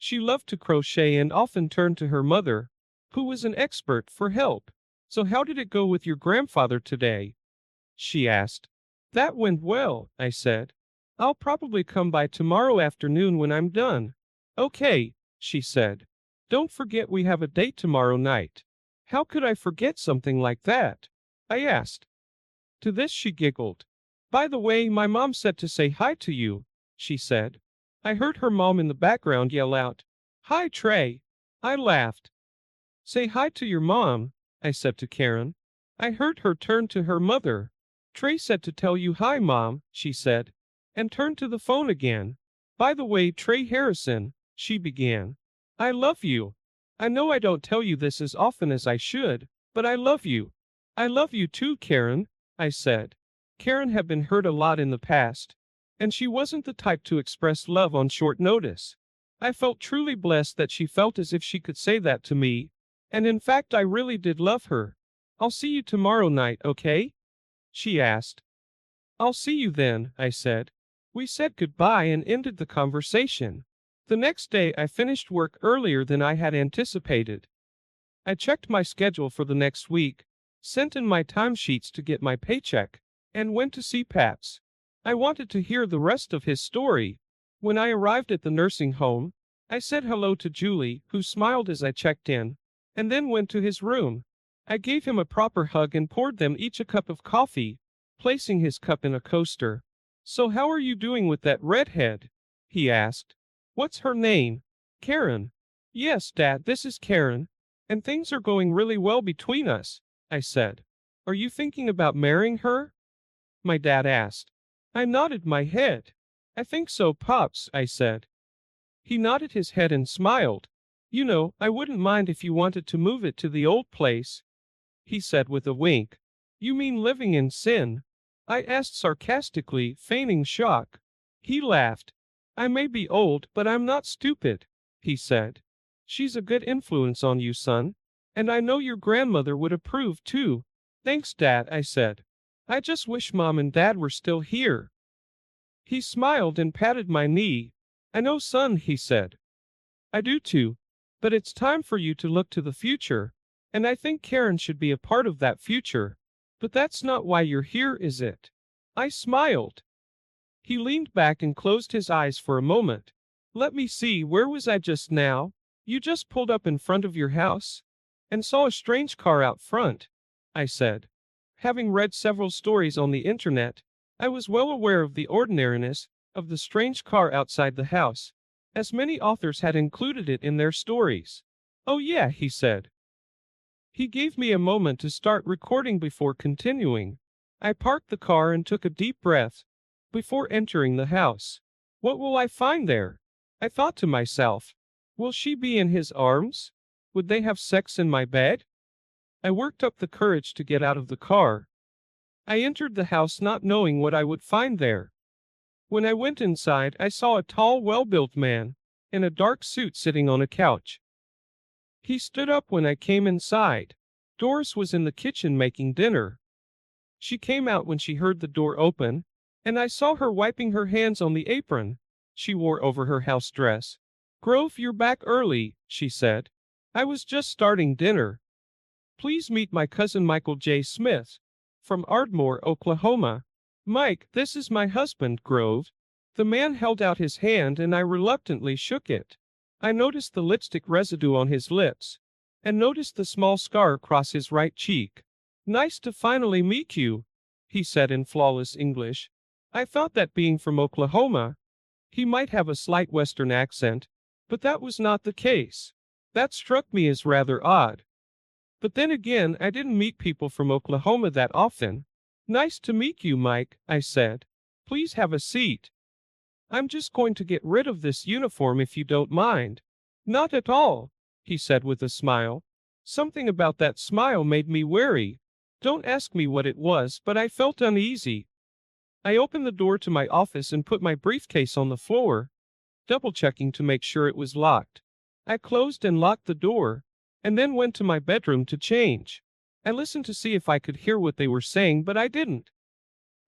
She loved to crochet and often turned to her mother, who was an expert, for help. So how did it go with your grandfather today? She asked. That went well, I said. I'll probably come by tomorrow afternoon when I'm done. Okay, she said. Don't forget we have a date tomorrow night. How could I forget something like that? I asked. To this she giggled. By the way, my mom said to say hi to you, she said. I heard her mom in the background yell out, Hi, Trey. I laughed. Say hi to your mom, I said to Karen. I heard her turn to her mother. Trey said to tell you hi, Mom, she said, and turned to the phone again. By the way, Trey Harrison, she began. I love you. I know I don't tell you this as often as I should, but I love you. I love you too, Karen, I said. Karen had been hurt a lot in the past, and she wasn't the type to express love on short notice. I felt truly blessed that she felt as if she could say that to me, and in fact I really did love her. I'll see you tomorrow night, okay? She asked. I'll see you then, I said. We said goodbye and ended the conversation. The next day I finished work earlier than I had anticipated. I checked my schedule for the next week, sent in my timesheets to get my paycheck, and went to see Paps. I wanted to hear the rest of his story. When I arrived at the nursing home, I said hello to Julie, who smiled as I checked in, and then went to his room. I gave him a proper hug and poured them each a cup of coffee, placing his cup in a coaster. So how are you doing with that redhead? He asked. What's her name? Karen. Yes, Dad, this is Karen, and things are going really well between us, I said. Are you thinking about marrying her? My dad asked. I nodded my head. I think so, Pops, I said. He nodded his head and smiled. You know, I wouldn't mind if you wanted to move it to the old place, he said with a wink. You mean living in sin? I asked sarcastically, feigning shock. He laughed. I may be old, but I'm not stupid, he said. She's a good influence on you, son. And I know your grandmother would approve too. Thanks, Dad, I said. I just wish Mom and Dad were still here. He smiled and patted my knee. I know, son, he said. I do too. But it's time for you to look to the future. And I think Karen should be a part of that future. But that's not why you're here, is it? I smiled. He leaned back and closed his eyes for a moment. Let me see, where was I just now? You just pulled up in front of your house? And saw a strange car out front, I said. Having read several stories on the internet, I was well aware of the ordinariness of the strange car outside the house, as many authors had included it in their stories. Oh yeah, he said. He gave me a moment to start recording before continuing. I parked the car and took a deep breath before entering the house. What will I find there? I thought to myself. Will she be in his arms? Would they have sex in my bed? I worked up the courage to get out of the car. I entered the house not knowing what I would find there. When I went inside, I saw a tall, well-built man in a dark suit sitting on a couch. He stood up when I came inside. Doris was in the kitchen making dinner. She came out when she heard the door open, and I saw her wiping her hands on the apron she wore over her house dress. Grove, you're back early, she said. I was just starting dinner. Please meet my cousin Michael J. Smith, from Ardmore, Oklahoma. Mike, this is my husband, Grove. The man held out his hand and I reluctantly shook it. I noticed the lipstick residue on his lips, and noticed the small scar across his right cheek. Nice to finally meet you, he said in flawless English. I thought that being from Oklahoma, he might have a slight Western accent, but that was not the case. That struck me as rather odd. But then again, I didn't meet people from Oklahoma that often. Nice to meet you, Mike, I said. Please have a seat. I'm just going to get rid of this uniform if you don't mind. Not at all, he said with a smile. Something about that smile made me wary. Don't ask me what it was, but I felt uneasy. I opened the door to my office and put my briefcase on the floor, double-checking to make sure it was locked. I closed and locked the door, and then went to my bedroom to change. I listened to see if I could hear what they were saying, but I didn't.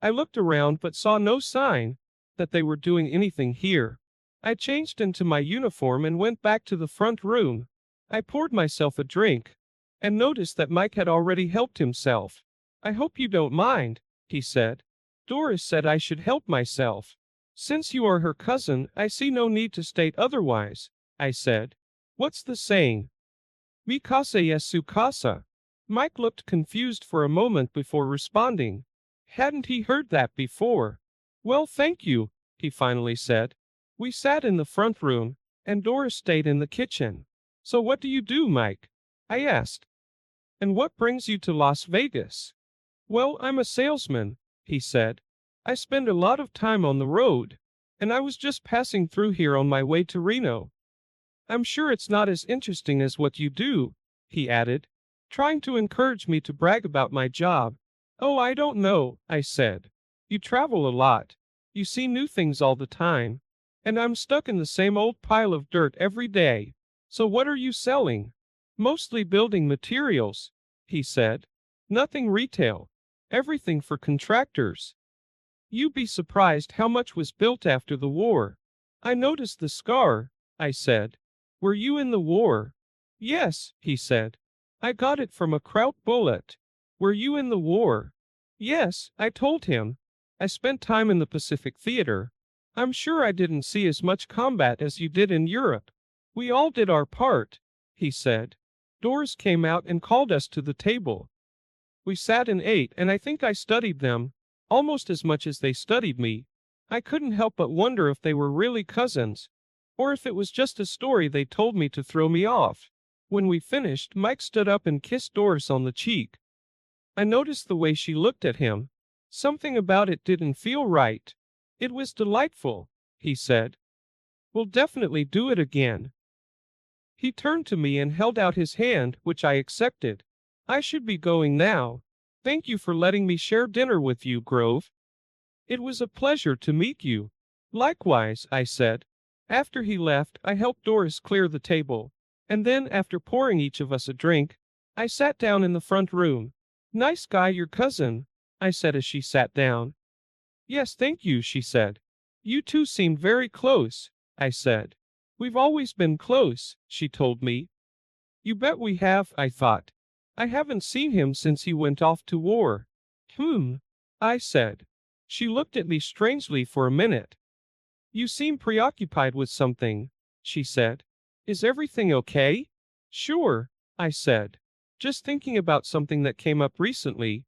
I looked around but saw no sign that they were doing anything here. I changed into my uniform and went back to the front room. I poured myself a drink and noticed that Mike had already helped himself. I hope you don't mind, he said. Doris said I should help myself. Since you are her cousin, I see no need to state otherwise, I said. What's the saying? Mi casa es su casa. Mike looked confused for a moment before responding. Hadn't he heard that before? Well, thank you, he finally said. We sat in the front room, and Doris stayed in the kitchen. So what do you do, Mike? I asked. And what brings you to Las Vegas? Well, I'm a salesman, he said. I spend a lot of time on the road, and I was just passing through here on my way to Reno. I'm sure it's not as interesting as what you do, he added, trying to encourage me to brag about my job. Oh, I don't know, I said. You travel a lot. You see new things all the time. And I'm stuck in the same old pile of dirt every day. So what are you selling? Mostly building materials, he said. Nothing retail. Everything for contractors. You'd be surprised how much was built after the war. I noticed the scar, I said. Were you in the war? Yes, he said. I got it from a Kraut bullet. Were you in the war? Yes, I told him. I spent time in the Pacific Theater. I'm sure I didn't see as much combat as you did in Europe. We all did our part, he said. Doors came out and called us to the table. We sat and ate, and I think I studied them, almost as much as they studied me. I couldn't help but wonder if they were really cousins, or if it was just a story they told me to throw me off. When we finished, Mike stood up and kissed Doris on the cheek. I noticed the way she looked at him. Something about it didn't feel right. It was delightful, he said. We'll definitely do it again. He turned to me and held out his hand, which I accepted. I should be going now. Thank you for letting me share dinner with you, Grove. It was a pleasure to meet you. Likewise, I said. After he left, I helped Doris clear the table, and then, after pouring each of us a drink, I sat down in the front room. Nice guy, your cousin, I said as she sat down. Yes, thank you, she said. You two seemed very close, I said. We've always been close, she told me. You bet we have, I thought. I haven't seen him since he went off to war. I said. She looked at me strangely for a minute. You seem preoccupied with something, she said. Is everything okay? Sure, I said. Just thinking about something that came up recently.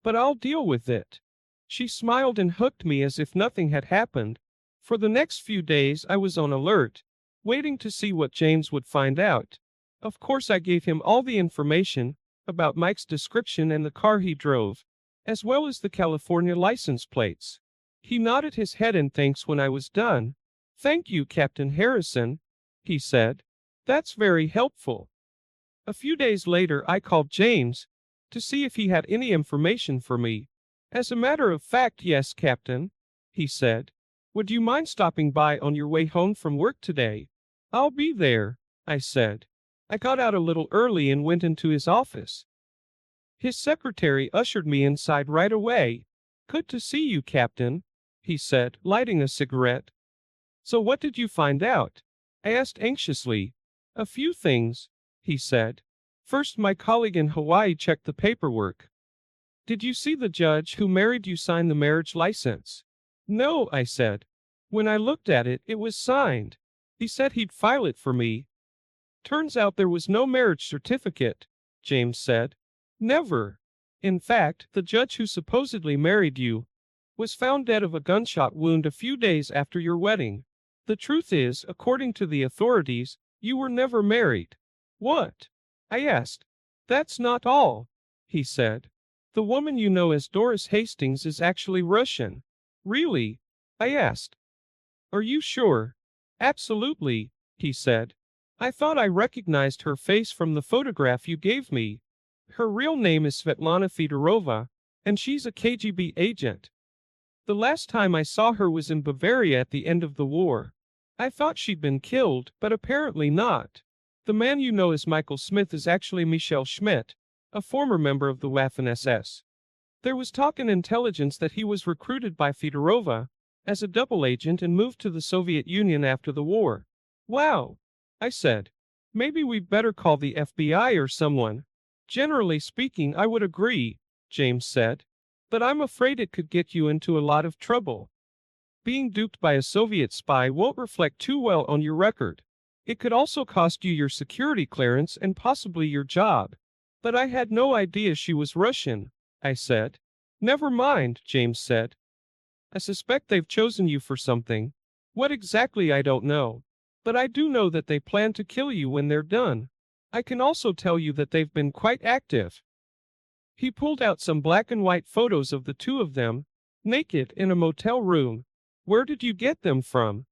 But I'll deal with it. She smiled and hooked me as if nothing had happened. For the next few days I was on alert, waiting to see what James would find out. Of course I gave him all the information about Mike's description and the car he drove, as well as the California license plates. He nodded his head in thanks when I was done. Thank you, Captain Harrison, he said. That's very helpful. A few days later I called James to see if he had any information for me. As a matter of fact, yes, Captain, he said. Would you mind stopping by on your way home from work today? I'll be there, I said. I got out a little early and went into his office. His secretary ushered me inside right away. Good to see you, Captain, he said, lighting a cigarette. So what did you find out? I asked anxiously. A few things, he said. First, my colleague in Hawaii checked the paperwork. Did you see the judge who married you sign the marriage license? No, I said. When I looked at it, it was signed. He said he'd file it for me. Turns out there was no marriage certificate, James said. Never. In fact, the judge who supposedly married you was found dead of a gunshot wound a few days after your wedding. The truth is, according to the authorities, you were never married. What? I asked. That's not all, he said. The woman you know as Doris Hastings is actually Russian. Really? I asked. Are you sure? Absolutely, he said. I thought I recognized her face from the photograph you gave me. Her real name is Svetlana Fedorova, and she's a KGB agent. The last time I saw her was in Bavaria at the end of the war. I thought she'd been killed, but apparently not. The man you know as Michael Smith is actually Michel Schmidt, a former member of the Waffen-SS. There was talk in intelligence that he was recruited by Fedorova, as a double agent and moved to the Soviet Union after the war. Wow, I said. Maybe we'd better call the FBI or someone. Generally speaking, I would agree, James said. But I'm afraid it could get you into a lot of trouble. Being duped by a Soviet spy won't reflect too well on your record. It could also cost you your security clearance and possibly your job. But I had no idea she was Russian, I said. Never mind, James said. I suspect they've chosen you for something. What exactly I don't know. But I do know that they plan to kill you when they're done. I can also tell you that they've been quite active. He pulled out some black and white photos of the two of them, naked in a motel room. Where did you get them from?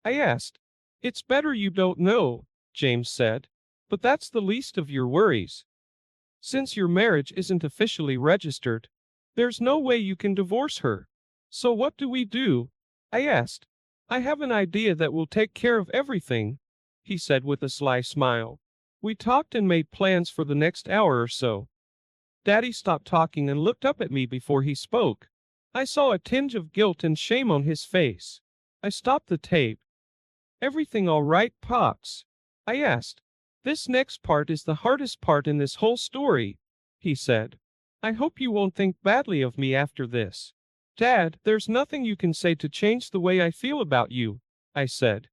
I asked. It's better you don't know, James said. But that's the least of your worries. Since your marriage isn't officially registered, there's no way you can divorce her. So what do we do? I asked. I have an idea that will take care of everything, he said with a sly smile. We talked and made plans for the next hour or so. Daddy stopped talking and looked up at me before he spoke. I saw a tinge of guilt and shame on his face. I stopped the tape. Everything all right, Pops? I asked. This next part is the hardest part in this whole story, he said. I hope you won't think badly of me after this. Dad, there's nothing you can say to change the way I feel about you, I said.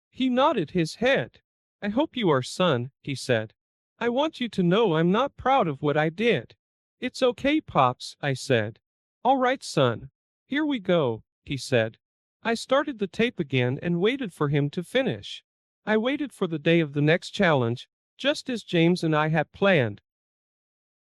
He nodded his head. I hope you are, son, he said. I want you to know I'm not proud of what I did. It's okay, Pops, I said. All right, son. Here we go, he said. I started the tape again and waited for him to finish. I waited for the day of the next challenge, just as James and I had planned.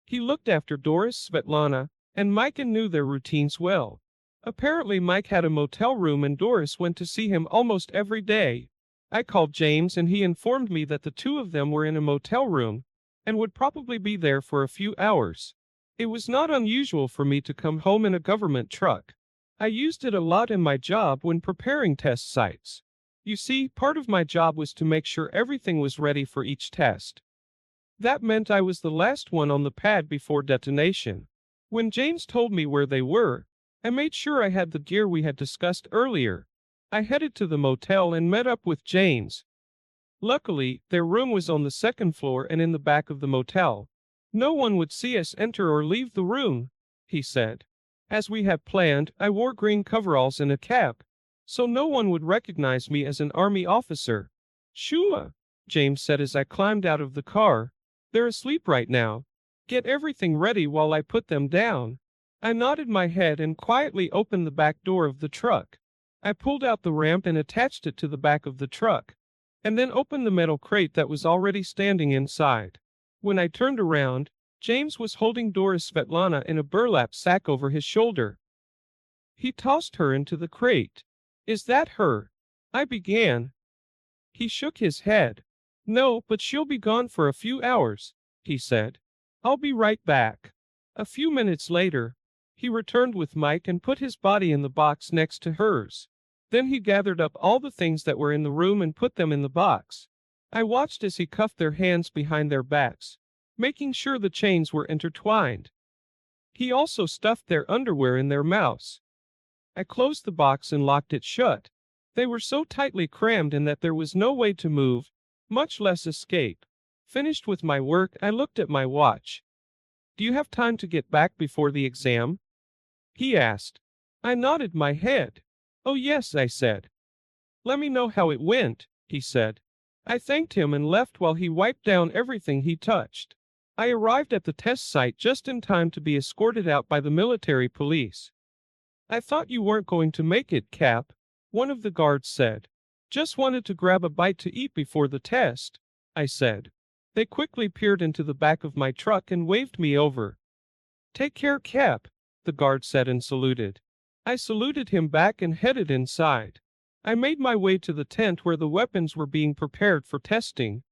He looked after Doris, Svetlana, and Mike and knew their routines well. Apparently Mike had a motel room and Doris went to see him almost every day. I called James and he informed me that the two of them were in a motel room and would probably be there for a few hours. It was not unusual for me to come home in a government truck. I used it a lot in my job when preparing test sites. You see, part of my job was to make sure everything was ready for each test. That meant I was the last one on the pad before detonation. When James told me where they were, I made sure I had the gear we had discussed earlier. I headed to the motel and met up with James. Luckily, their room was on the second floor and in the back of the motel. No one would see us enter or leave the room, he said. As we had planned, I wore green coveralls and a cap, so no one would recognize me as an army officer. Shua, James said as I climbed out of the car. They're asleep right now. Get everything ready while I put them down. I nodded my head and quietly opened the back door of the truck. I pulled out the ramp and attached it to the back of the truck, and then opened the metal crate that was already standing inside. When I turned around, James was holding Doris Svetlana in a burlap sack over his shoulder. He tossed her into the crate. Is that her? I began. He shook his head. No, but she'll be gone for a few hours, he said. I'll be right back. A few minutes later, he returned with Mike and put his body in the box next to hers. Then he gathered up all the things that were in the room and put them in the box. I watched as he cuffed their hands behind their backs, making sure the chains were intertwined. He also stuffed their underwear in their mouths. I closed the box and locked it shut. They were so tightly crammed in that there was no way to move, much less escape. Finished with my work, I looked at my watch. Do you have time to get back before the exam? He asked. I nodded my head. Oh yes, I said. Let me know how it went, he said. I thanked him and left while he wiped down everything he touched. I arrived at the test site just in time to be escorted out by the military police. I thought you weren't going to make it, Cap, one of the guards said. Just wanted to grab a bite to eat before the test, I said. They quickly peered into the back of my truck and waved me over. Take care, Cap, the guard said and saluted. I saluted him back and headed inside. I made my way to the tent where the weapons were being prepared for testing.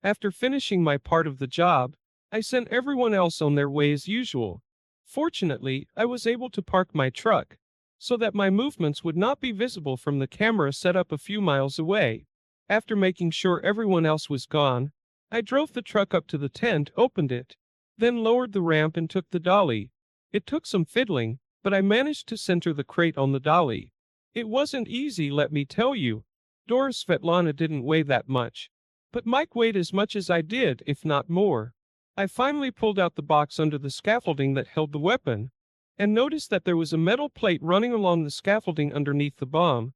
After finishing my part of the job, I sent everyone else on their way as usual. Fortunately, I was able to park my truck, so that my movements would not be visible from the camera set up a few miles away. After making sure everyone else was gone, I drove the truck up to the tent, opened it, then lowered the ramp and took the dolly. It took some fiddling, but I managed to center the crate on the dolly. It wasn't easy, let me tell you. Dora Svetlana didn't weigh that much, but Mike weighed as much as I did, if not more. I finally pulled out the box under the scaffolding that held the weapon, and noticed that there was a metal plate running along the scaffolding underneath the bomb,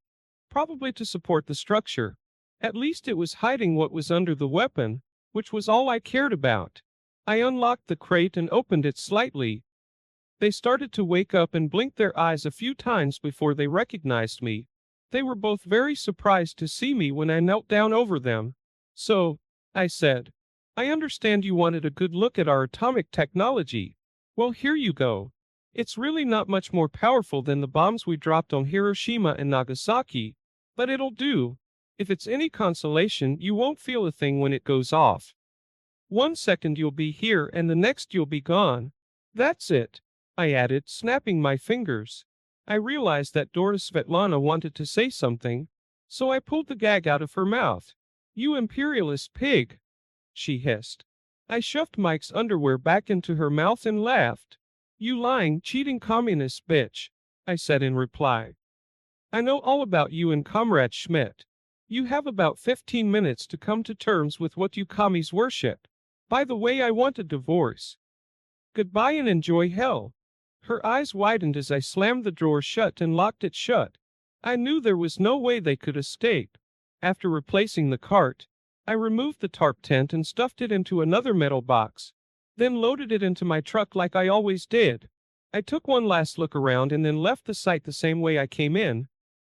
probably to support the structure. At least it was hiding what was under the weapon, which was all I cared about. I unlocked the crate and opened it slightly. They started to wake up and blinked their eyes a few times before they recognized me. They were both very surprised to see me when I knelt down over them. "So," I said, "I understand you wanted a good look at our atomic technology. Well, here you go. It's really not much more powerful than the bombs we dropped on Hiroshima and Nagasaki, but it'll do. If it's any consolation, you won't feel a thing when it goes off. 1 second you'll be here and the next you'll be gone. That's it," I added, snapping my fingers. I realized that Dora Svetlana wanted to say something, so I pulled the gag out of her mouth. "You imperialist pig," she hissed. I shoved Mike's underwear back into her mouth and laughed. "You lying, cheating communist bitch," I said in reply. "I know all about you and Comrade Schmidt. You have about 15 minutes to come to terms with what you commies worship. By the way, I want a divorce. Goodbye and enjoy hell." Her eyes widened as I slammed the drawer shut and locked it shut. I knew there was no way they could escape. After replacing the cart, I removed the tarp tent and stuffed it into another metal box, then loaded it into my truck like I always did. I took one last look around and then left the site the same way I came in,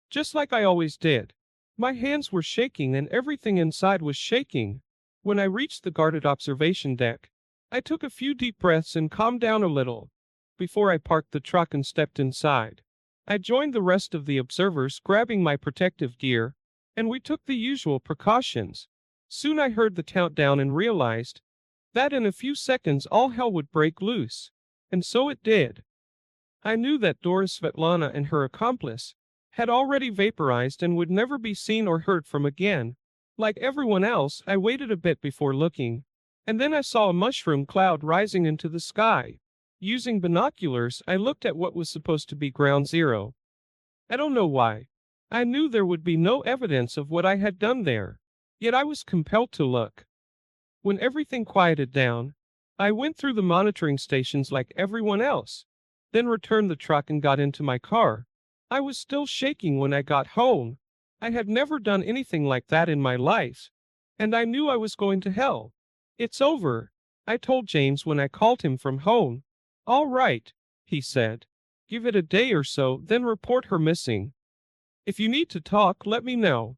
just like I always did. My hands were shaking and everything inside was shaking. When I reached the guarded observation deck, I took a few deep breaths and calmed down a little. Before I parked the truck and stepped inside, I joined the rest of the observers, grabbing my protective gear, and we took the usual precautions. Soon I heard the countdown and realized that in a few seconds all hell would break loose. And so it did. I knew that Dora Svetlana and her accomplice had already vaporized and would never be seen or heard from again. Like everyone else, I waited a bit before looking, and then I saw a mushroom cloud rising into the sky. Using binoculars, I looked at what was supposed to be ground zero. I don't know why. I knew there would be no evidence of what I had done there, yet I was compelled to look. When everything quieted down, I went through the monitoring stations like everyone else, then returned the truck and got into my car. I was still shaking when I got home. I had never done anything like that in my life, and I knew I was going to hell. "It's over," I told James when I called him from home. "All right," he said. "Give it a day or so, then report her missing. If you need to talk, let me know."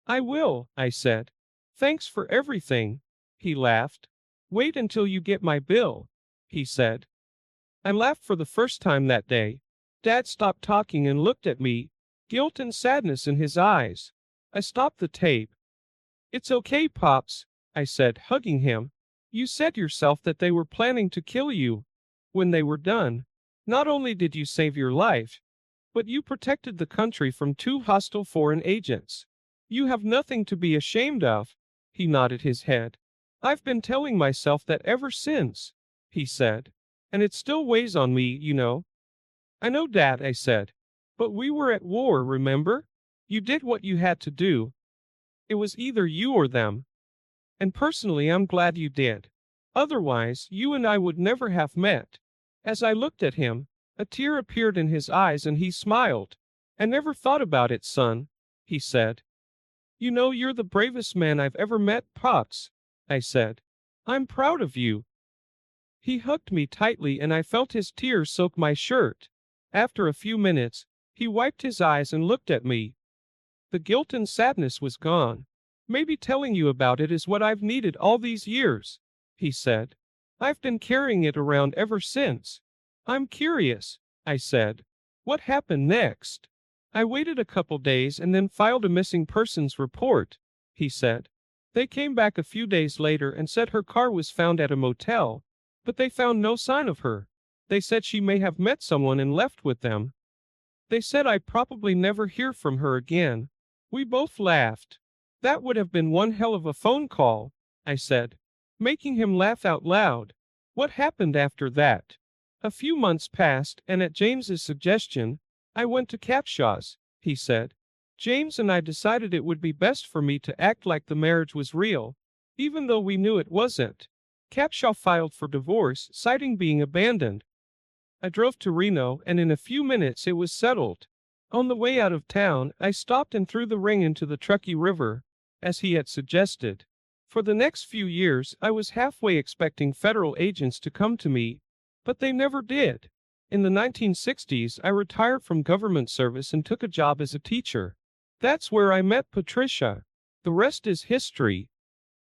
"I will," I said. "Thanks for everything." He laughed. "Wait until you get my bill," he said. I laughed for the first time that day. Dad stopped talking and looked at me, guilt and sadness in his eyes. I stopped the tape. "It's okay, Pops," I said, hugging him. "You said yourself that they were planning to kill you. When they were done, not only did you save your life, but you protected the country from 2 hostile foreign agents. You have nothing to be ashamed of." He nodded his head. "I've been telling myself that ever since," he said. "And it still weighs on me, you know." "I know, Dad," I said. "But we were at war, remember? You did what you had to do. It was either you or them. And personally, I'm glad you did. Otherwise, you and I would never have met." As I looked at him, a tear appeared in his eyes and he smiled. "I never thought about it, son," he said. "You know, you're the bravest man I've ever met, Pops," I said. "I'm proud of you." He hugged me tightly and I felt his tears soak my shirt. After a few minutes, he wiped his eyes and looked at me. The guilt and sadness was gone. "Maybe telling you about it is what I've needed all these years," he said. "I've been carrying it around ever since." "I'm curious," I said. "What happened next?" "I waited a couple days and then filed a missing persons report," he said. "They came back a few days later and said her car was found at a motel, but they found no sign of her. They said she may have met someone and left with them. They said I'd probably never hear from her again." We both laughed. "That would have been one hell of a phone call," I said, making him laugh out loud. "What happened after that?" A few months passed, and at James's suggestion, I went to Capshaw's, he said. James and I decided it would be best for me to act like the marriage was real, even though we knew it wasn't. Capshaw filed for divorce, citing being abandoned. I drove to Reno, and in a few minutes it was settled. On the way out of town, I stopped and threw the ring into the Truckee River, as he had suggested. For the next few years, I was halfway expecting federal agents to come to me, but they never did. In the 1960s, I retired from government service and took a job as a teacher. That's where I met Patricia. The rest is history.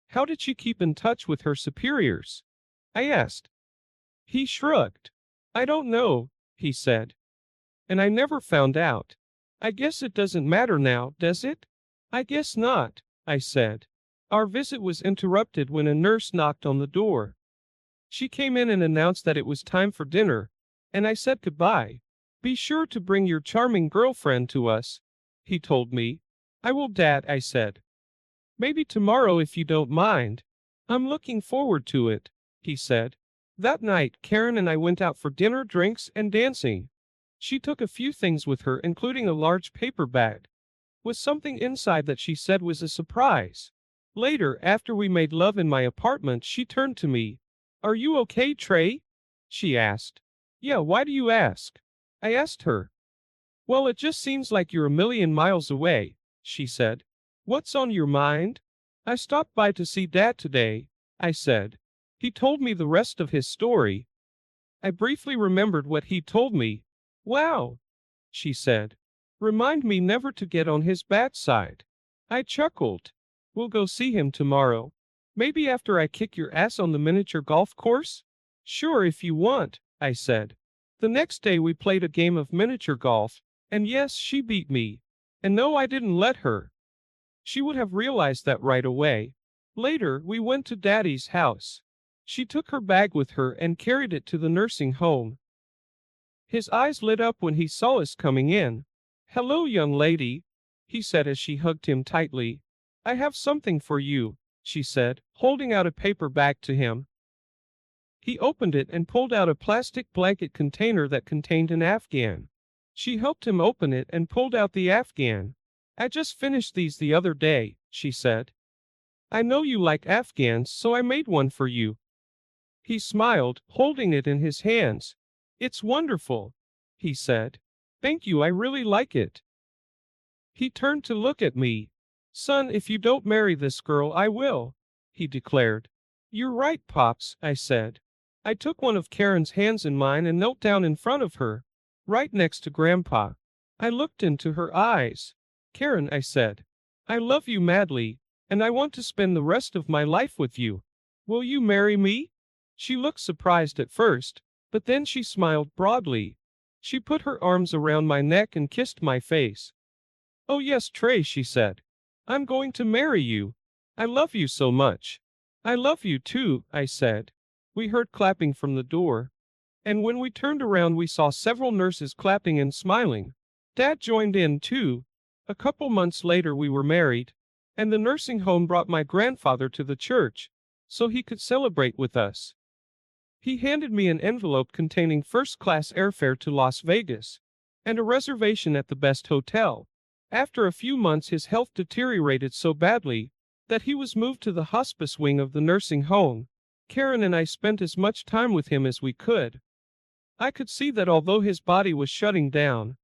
How did she keep in touch with her superiors? I asked. He shrugged. I don't know, he said. And I never found out. I guess it doesn't matter now, does it? I guess not, I said. Our visit was interrupted when a nurse knocked on the door. She came in and announced that it was time for dinner, and I said goodbye. Be sure to bring your charming girlfriend to us, he told me. I will, Dad, I said. Maybe tomorrow if you don't mind. I'm looking forward to it, he said. That night, Karen and I went out for dinner, drinks, and dancing. She took a few things with her, including a large paper bag, with something inside that she said was a surprise. Later, after we made love in my apartment, she turned to me. Are you okay, Trey? She asked. Yeah, why do you ask? I asked her. Well, it just seems like you're a million miles away, she said. What's on your mind? I stopped by to see Dad today, I said. He told me the rest of his story. I briefly remembered what he told me. Wow, she said. Remind me never to get on his bad side. I chuckled. We'll go see him tomorrow. Maybe after I kick your ass on the miniature golf course? Sure, if you want, I said. The next day we played a game of miniature golf, and yes, she beat me. And no, I didn't let her. She would have realized that right away. Later, we went to Daddy's house. She took her bag with her and carried it to the nursing home. His eyes lit up when he saw us coming in. Hello, young lady, he said as she hugged him tightly. I have something for you, she said, holding out a paper bag to him. He opened it and pulled out a plastic blanket container that contained an Afghan. She helped him open it and pulled out the Afghan. I just finished these the other day, she said. I know you like Afghans, so I made one for you. He smiled, holding it in his hands. It's wonderful, he said. Thank you, I really like it. He turned to look at me. Son, if you don't marry this girl, I will, he declared. You're right, Pops, I said. I took one of Karen's hands in mine and knelt down in front of her, right next to Grandpa. I looked into her eyes. Karen, I said, I love you madly, and I want to spend the rest of my life with you. Will you marry me? She looked surprised at first, but then she smiled broadly. She put her arms around my neck and kissed my face. Oh yes, Trey, she said. I'm going to marry you. I love you so much. I love you too, I said. We heard clapping from the door. And when we turned around, we saw several nurses clapping and smiling. Dad joined in too. A couple months later, we were married, and the nursing home brought my grandfather to the church so he could celebrate with us. He handed me an envelope containing first-class airfare to Las Vegas and a reservation at the best hotel. After a few months, his health deteriorated so badly that he was moved to the hospice wing of the nursing home. Karen and I spent as much time with him as we could. I could see that although his body was shutting down,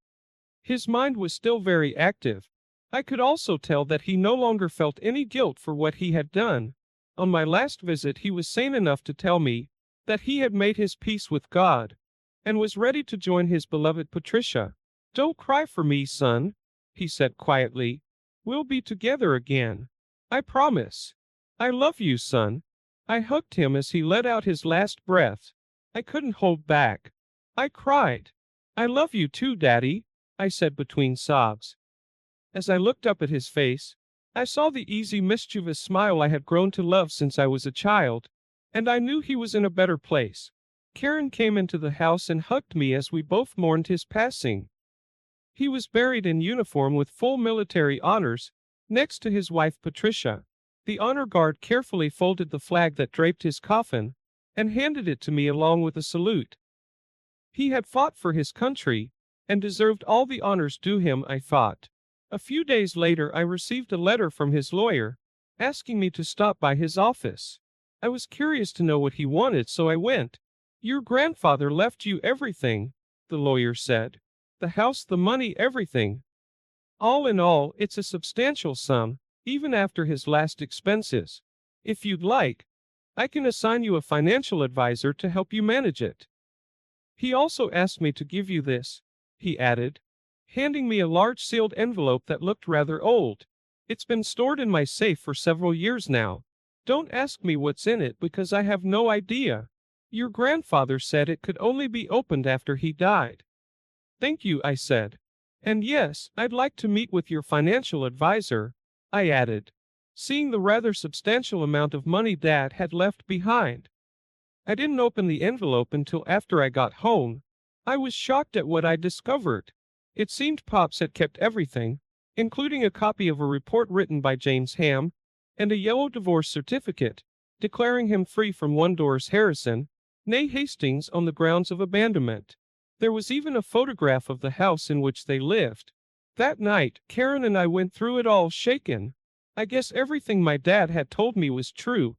his mind was still very active. I could also tell that he no longer felt any guilt for what he had done. On my last visit, he was sane enough to tell me that he had made his peace with God and was ready to join his beloved Patricia. Don't cry for me, son, he said quietly. We'll be together again. I promise. I love you, son. I hugged him as he let out his last breath. I couldn't hold back. I cried. I love you too, Daddy, I said between sobs. As I looked up at his face, I saw the easy, mischievous smile I had grown to love since I was a child, and I knew he was in a better place. Karen came into the house and hugged me as we both mourned his passing. He was buried in uniform with full military honors, next to his wife Patricia. The honor guard carefully folded the flag that draped his coffin and handed it to me along with a salute. He had fought for his country and deserved all the honors due him, I thought. A few days later, I received a letter from his lawyer asking me to stop by his office. I was curious to know what he wanted, so I went. Your grandfather left you everything, the lawyer said. The house, the money, everything. All in all, it's a substantial sum, even after his last expenses. If you'd like, I can assign you a financial advisor to help you manage it. He also asked me to give you this, he added, handing me a large sealed envelope that looked rather old. It's been stored in my safe for several years now. Don't ask me what's in it because I have no idea. Your grandfather said it could only be opened after he died. Thank you, I said. And yes, I'd like to meet with your financial advisor, I added, seeing the rather substantial amount of money Dad had left behind. I didn't open the envelope until after I got home. I was shocked at what I discovered. It seemed Pops had kept everything, including a copy of a report written by James Ham, and a yellow divorce certificate, declaring him free from one Doris Harrison, née Hastings, on the grounds of abandonment. There was even a photograph of the house in which they lived. That night, Karen and I went through it all shaken. I guess everything my dad had told me was true.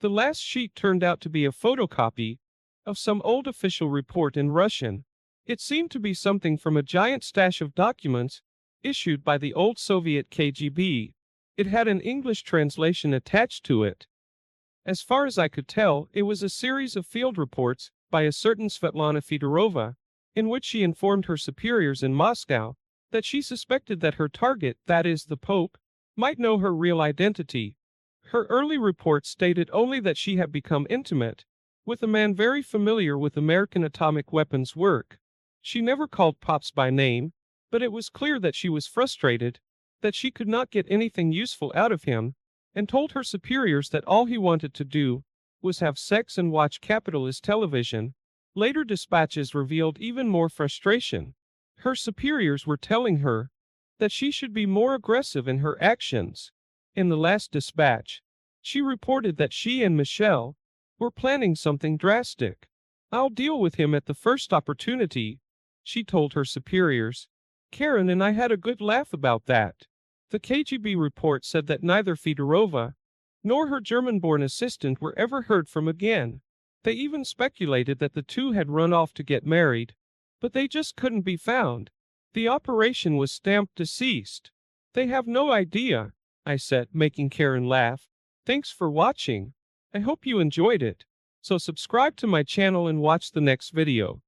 The last sheet turned out to be a photocopy of some old official report in Russian. It seemed to be something from a giant stash of documents issued by the old Soviet KGB. It had an English translation attached to it. As far as I could tell, it was a series of field reports by a certain Svetlana Fedorova, in which she informed her superiors in Moscow that she suspected that her target, that is, the Pope, might know her real identity. Her early reports stated only that she had become intimate with a man very familiar with American atomic weapons work. She never called Pops by name, but it was clear that she was frustrated, that she could not get anything useful out of him, and told her superiors that all he wanted to do was have sex and watch capitalist television. Later dispatches revealed even more frustration. Her superiors were telling her that she should be more aggressive in her actions. In the last dispatch, she reported that she and Michelle were planning something drastic. I'll deal with him at the first opportunity, she told her superiors. Karen and I had a good laugh about that. The KGB report said that neither Fedorova nor her German-born assistant were ever heard from again. They even speculated that the two had run off to get married, but they just couldn't be found. The operation was stamped deceased. They have no idea, I said, making Karen laugh. Thanks for watching. I hope you enjoyed it. So subscribe to my channel and watch the next video.